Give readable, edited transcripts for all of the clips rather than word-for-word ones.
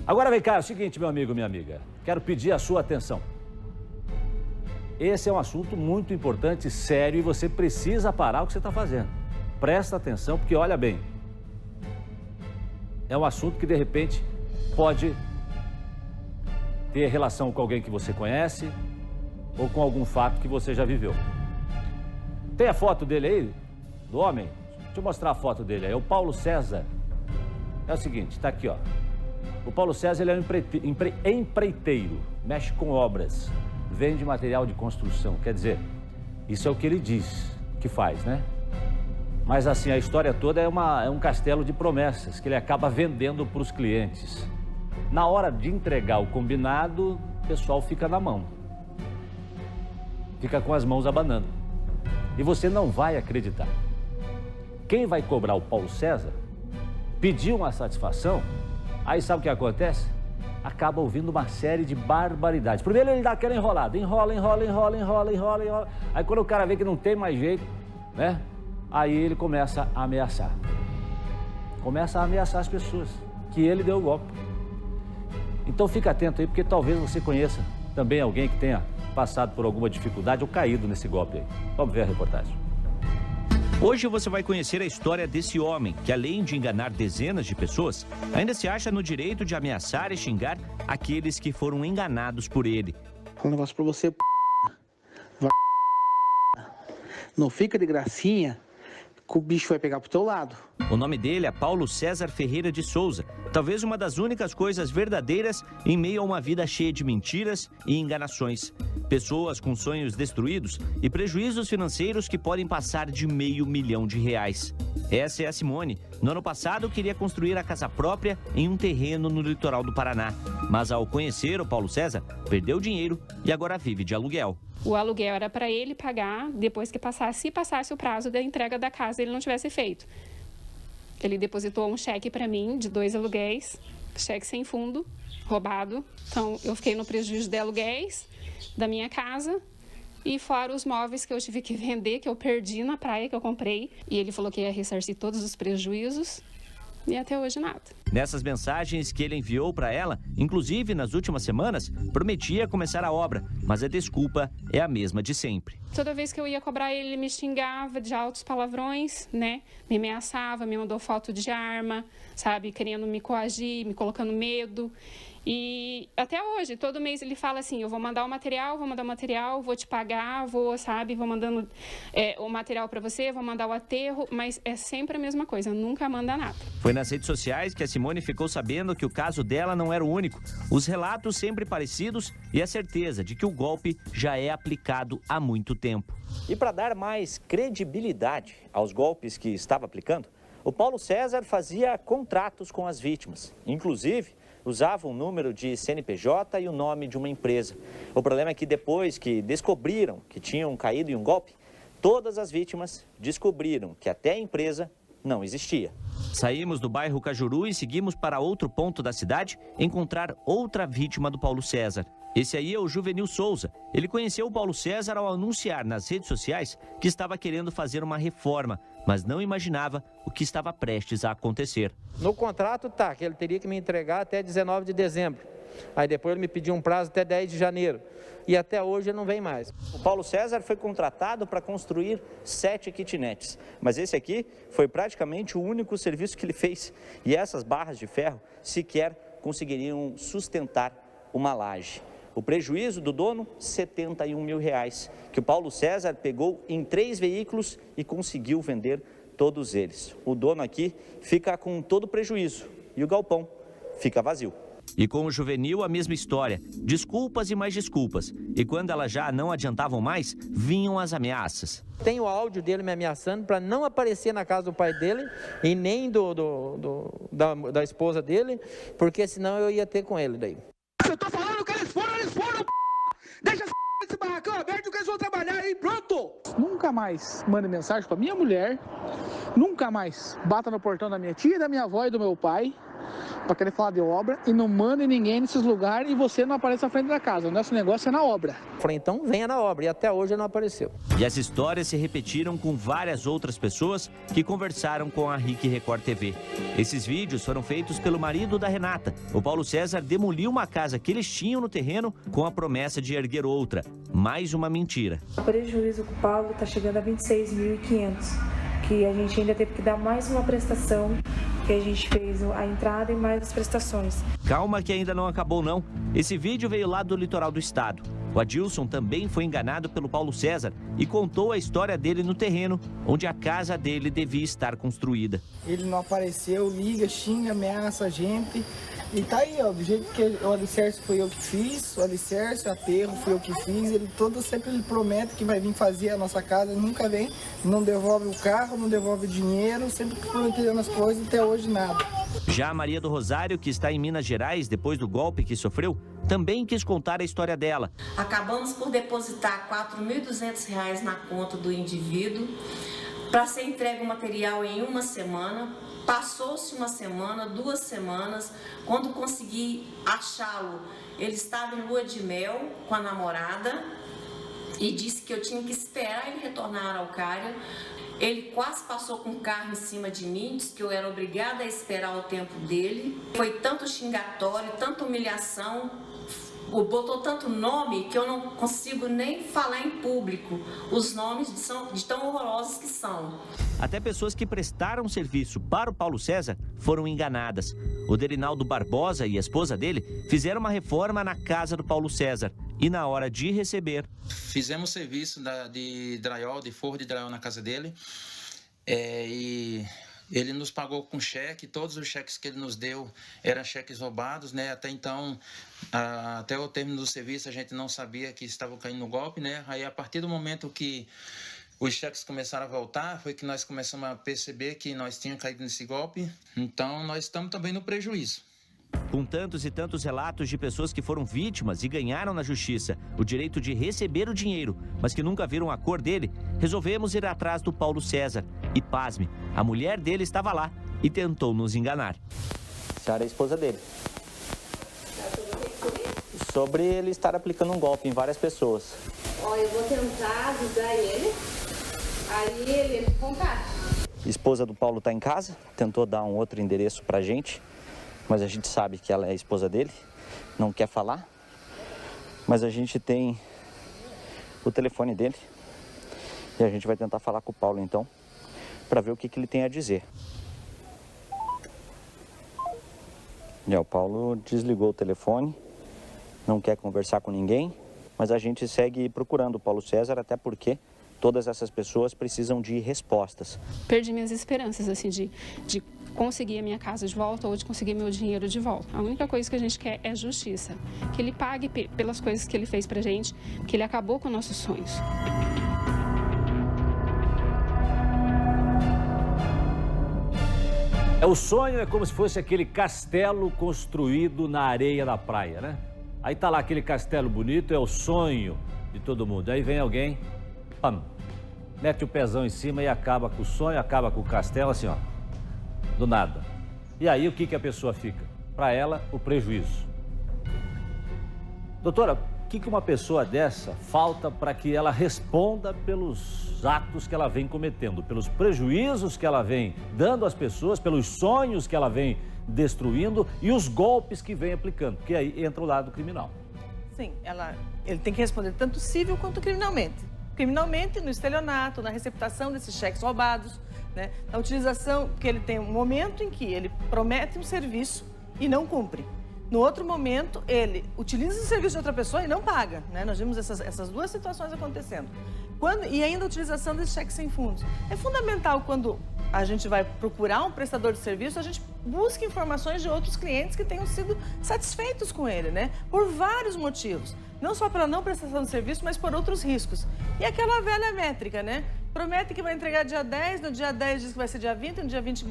Agora vem cá, é o seguinte, meu amigo, minha amiga. Quero pedir a sua atenção. Esse é um assunto muito importante, sério, e você precisa parar o que você está fazendo. Presta atenção, porque olha bem. É um assunto que, de repente, pode ter relação com alguém que você conhece ou com algum fato que você já viveu. Tem a foto dele aí, do homem? Deixa eu mostrar a foto dele aí. É o Paulo César. É o seguinte, tá aqui, ó. O Paulo César, ele é um empreiteiro, mexe com obras, vende material de construção. Quer dizer, isso é o que ele diz que faz, né? Mas assim, a história toda é um castelo de promessas que ele acaba vendendo para os clientes. Na hora de entregar o combinado, o pessoal fica na mão. Fica com as mãos abanando. E você não vai acreditar. Quem vai cobrar o Paulo César pediu uma satisfação, aí sabe o que acontece? Acaba ouvindo uma série de barbaridades. Primeiro ele dá aquela enrolada, enrola. Aí quando o cara vê que não tem mais jeito, né? Aí ele começa a ameaçar. Começa a ameaçar as pessoas, que ele deu o golpe. Então fica atento aí, porque talvez você conheça também alguém que tenha passado por alguma dificuldade ou caído nesse golpe aí. Vamos ver a reportagem. Hoje você vai conhecer a história desse homem que, além de enganar dezenas de pessoas, ainda se acha no direito de ameaçar e xingar aqueles que foram enganados por ele. Um negócio pra você, não fica de gracinha que o bicho vai pegar pro teu lado. O nome dele é Paulo César Ferreira de Souza, talvez uma das únicas coisas verdadeiras em meio a uma vida cheia de mentiras e enganações. Pessoas com sonhos destruídos e prejuízos financeiros que podem passar de R$500 mil. Essa é a Simone. No ano passado, queria construir a casa própria em um terreno no litoral do Paraná. Mas ao conhecer o Paulo César, perdeu dinheiro e agora vive de aluguel. O aluguel era para ele pagar depois que passasse o prazo da entrega da casa, ele não tivesse feito. Ele depositou um cheque para mim de 2 aluguéis, cheque sem fundo, roubado. Então eu fiquei no prejuízo de aluguéis da minha casa e fora os móveis que eu tive que vender, que eu perdi na praia, que eu comprei. E ele falou que ia ressarcir todos os prejuízos e até hoje nada. Nessas mensagens que ele enviou para ela, inclusive nas últimas semanas, prometia começar a obra, mas a desculpa é a mesma de sempre. Toda vez que eu ia cobrar ele me xingava de altos palavrões, né? Me ameaçava, me mandou foto de arma, sabe? Querendo me coagir, me colocando medo. E até hoje, todo mês ele fala assim, eu vou mandar o material, vou te pagar, vou mandando o material para você, vou mandar o aterro, mas é sempre a mesma coisa, nunca manda nada. Foi nas redes sociais que a Simone ficou sabendo que o caso dela não era o único. Os relatos sempre parecidos e a certeza de que o golpe já é aplicado há muito tempo. E para dar mais credibilidade aos golpes que estava aplicando, o Paulo César fazia contratos com as vítimas, inclusive usava um número de CNPJ e o nome de uma empresa. O problema é que depois que descobriram que tinham caído em um golpe, todas as vítimas descobriram que até a empresa não existia. Saímos do bairro Cajuru e seguimos para outro ponto da cidade encontrar outra vítima do Paulo César. Esse aí é o Juvenil Souza. Ele conheceu o Paulo César ao anunciar nas redes sociais que estava querendo fazer uma reforma, mas não imaginava o que estava prestes a acontecer. No contrato tá, que ele teria que me entregar até 19 de dezembro. Aí depois ele me pediu um prazo até 10 de janeiro. E até hoje ele não vem mais. O Paulo César foi contratado para construir 7 kitnets, mas esse aqui foi praticamente o único serviço que ele fez. E essas barras de ferro sequer conseguiriam sustentar uma laje. O prejuízo do dono, R$71 mil, que o Paulo César pegou em 3 veículos e conseguiu vender todos eles. O dono aqui fica com todo o prejuízo e o galpão fica vazio. E com o Juvenil a mesma história, desculpas e mais desculpas. E quando elas já não adiantavam mais, vinham as ameaças. Tem o áudio dele me ameaçando para não aparecer na casa do pai dele e nem da esposa dele, porque senão eu ia ter com ele daí. Eu tô falando que eles foram, deixa esse barracão aberto que eles vão trabalhar aí, pronto! Nunca mais mande mensagem pra minha mulher, nunca mais bata no portão da minha tia, da minha avó e do meu pai, para querer falar de obra e não manda ninguém nesses lugares e você não aparece à frente da casa. O nosso negócio é na obra. Falei, então venha na obra, e até hoje ele não apareceu. E as histórias se repetiram com várias outras pessoas que conversaram com a RIC Record TV. Esses vídeos foram feitos pelo marido da Renata. O Paulo César demoliu uma casa que eles tinham no terreno com a promessa de erguer outra. Mais uma mentira. O prejuízo com o Paulo está chegando a 26.500, que a gente ainda teve que dar mais uma prestação, que a gente fez a entrada e mais as prestações. Calma que ainda não acabou não. Esse vídeo veio lá do litoral do estado. O Adilson também foi enganado pelo Paulo César e contou a história dele no terreno, onde a casa dele devia estar construída. Ele não apareceu, liga, xinga, ameaça a gente. E tá aí, ó, do jeito que o alicerce foi eu que fiz, o alicerce, o aterro foi eu que fiz. Ele sempre ele promete que vai vir fazer a nossa casa, nunca vem, não devolve o carro, não devolve o dinheiro, sempre prometendo as coisas, até hoje nada. Já a Maria do Rosário, que está em Minas Gerais depois do golpe que sofreu, também quis contar a história dela. Acabamos por depositar R$ 4.200 na conta do indivíduo para ser entregue o material em uma semana. Passou-se uma semana, 2 semanas, quando consegui achá-lo, ele estava em lua de mel com a namorada e disse que eu tinha que esperar ele retornar à Araucária. Ele quase passou com o carro em cima de mim, disse que eu era obrigada a esperar o tempo dele. Foi tanto xingatório, tanta humilhação, botou tanto nome que eu não consigo nem falar em público os nomes de tão horrorosos que são. Até pessoas que prestaram serviço para o Paulo César foram enganadas. O Derinaldo Barbosa e a esposa dele fizeram uma reforma na casa do Paulo César. E na hora de receber... Fizemos serviço de drywall, de forro de drywall na casa dele. E ele nos pagou com cheque. Todos os cheques que ele nos deu eram cheques roubados, né? Até então, até o término do serviço, a gente não sabia que estava caindo no golpe, né? Aí, a partir do momento que os cheques começaram a voltar, foi que nós começamos a perceber que nós tínhamos caído nesse golpe. Então, nós estamos também no prejuízo. Com tantos e tantos relatos de pessoas que foram vítimas e ganharam na justiça o direito de receber o dinheiro, mas que nunca viram a cor dele, resolvemos ir atrás do Paulo César. E pasme, a mulher dele estava lá e tentou nos enganar. A senhora é a esposa dele. Sobre ele estar aplicando um golpe em várias pessoas. Ó, eu vou tentar avisar ele, aí ele contar. A esposa do Paulo está em casa, tentou dar um outro endereço pra gente, mas a gente sabe que ela é a esposa dele, não quer falar. Mas a gente tem o telefone dele e a gente vai tentar falar com o Paulo então, para ver o que ele tem a dizer. O Paulo desligou o telefone, não quer conversar com ninguém, mas a gente segue procurando o Paulo César, até porque todas essas pessoas precisam de respostas. Perdi minhas esperanças, assim, de conseguir a minha casa de volta ou de conseguir meu dinheiro de volta. A única coisa que a gente quer é justiça. Que ele pague pelas coisas que ele fez pra gente, que ele acabou com nossos sonhos. O sonho é como se fosse aquele castelo construído na areia da praia, né? Aí tá lá aquele castelo bonito, é o sonho de todo mundo. Aí vem alguém, pam, mete o pezão em cima e acaba com o sonho, acaba com o castelo, assim, ó, do nada. E aí o que a pessoa fica? Para ela, o prejuízo. Doutora, o que uma pessoa dessa falta para que ela responda pelos atos que ela vem cometendo, pelos prejuízos que ela vem dando às pessoas, pelos sonhos que ela vem destruindo e os golpes que vem aplicando, porque aí entra o lado criminal. Sim, ele tem que responder tanto civil quanto criminalmente. Criminalmente, no estelionato, na receptação desses cheques roubados, né? Na utilização, porque ele tem um momento em que ele promete um serviço e não cumpre. No outro momento, ele utiliza esse serviço de outra pessoa e não paga, né? Nós vimos essas duas situações acontecendo. E ainda a utilização desse cheque sem fundos. É fundamental quando a gente vai procurar um prestador de serviço, a gente busca informações de outros clientes que tenham sido satisfeitos com ele, né? Por vários motivos. Não só pela não prestação de serviço, mas por outros riscos. E aquela velha métrica, né? Promete que vai entregar dia 10, no dia 10 diz que vai ser dia 20, no dia 20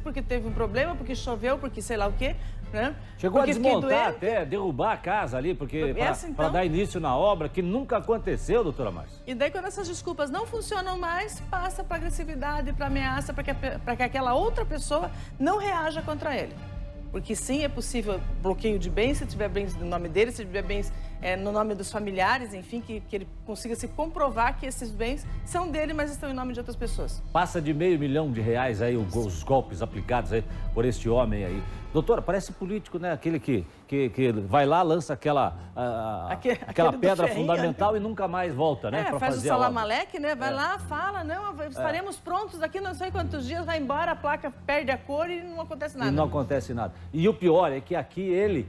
porque teve um problema, porque choveu, porque sei lá o quê, né? Chegou a desmontar até, derrubar a casa ali, porque para dar início na obra, que nunca aconteceu, doutora Márcia. E daí quando essas desculpas não funcionam mais, passa para agressividade, para ameaça, para que aquela outra pessoa não reaja contra ele. Porque sim, é possível bloqueio de bens, se tiver bens no nome dele, se tiver bens no nome dos familiares, enfim, que ele consiga se comprovar que esses bens são dele, mas estão em nome de outras pessoas. Passa de R$500 milhão aí os golpes aplicados aí por este homem aí. Doutora, parece político, né? Aquele que vai lá, lança aquela pedra fundamental e nunca mais volta, né? Pra faz o salamaleque, né? Vai lá, fala, não, estaremos prontos daqui não sei quantos dias, vai embora, a placa perde a cor e não acontece nada. E não acontece nada. E o pior é que aqui ele,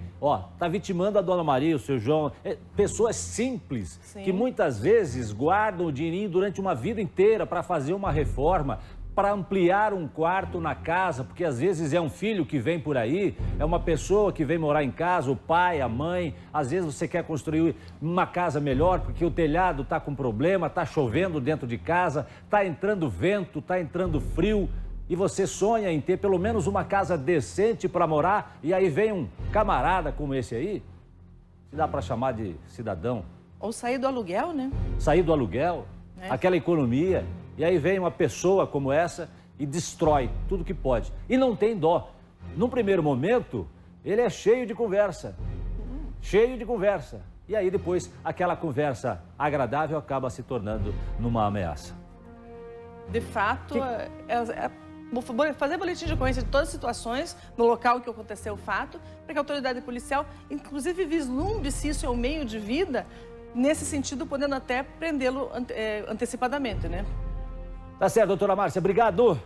tá vitimando a Dona Maria, o seu João, pessoas simples, sim, que muitas vezes guardam o dinheirinho durante uma vida inteira para fazer uma reforma, para ampliar um quarto na casa, porque às vezes é um filho que vem por aí, é uma pessoa que vem morar em casa, o pai, a mãe, às vezes você quer construir uma casa melhor porque o telhado está com problema, está chovendo dentro de casa, está entrando vento, está entrando frio, e você sonha em ter pelo menos uma casa decente para morar, e aí vem um camarada como esse aí, se dá para chamar de cidadão. Ou sair do aluguel, né? Sair do aluguel, aquela economia. E aí vem uma pessoa como essa e destrói tudo que pode. E não tem dó. Num primeiro momento, ele é cheio de conversa. Cheio de conversa. E aí depois, aquela conversa agradável acaba se tornando numa ameaça. De fato, vou fazer boletim de ocorrência de todas as situações no local que aconteceu o fato, para que a autoridade policial, inclusive, vislumbre se isso é um meio de vida, nesse sentido, podendo até prendê-lo antecipadamente, né? Tá certo, doutora Márcia. Obrigado.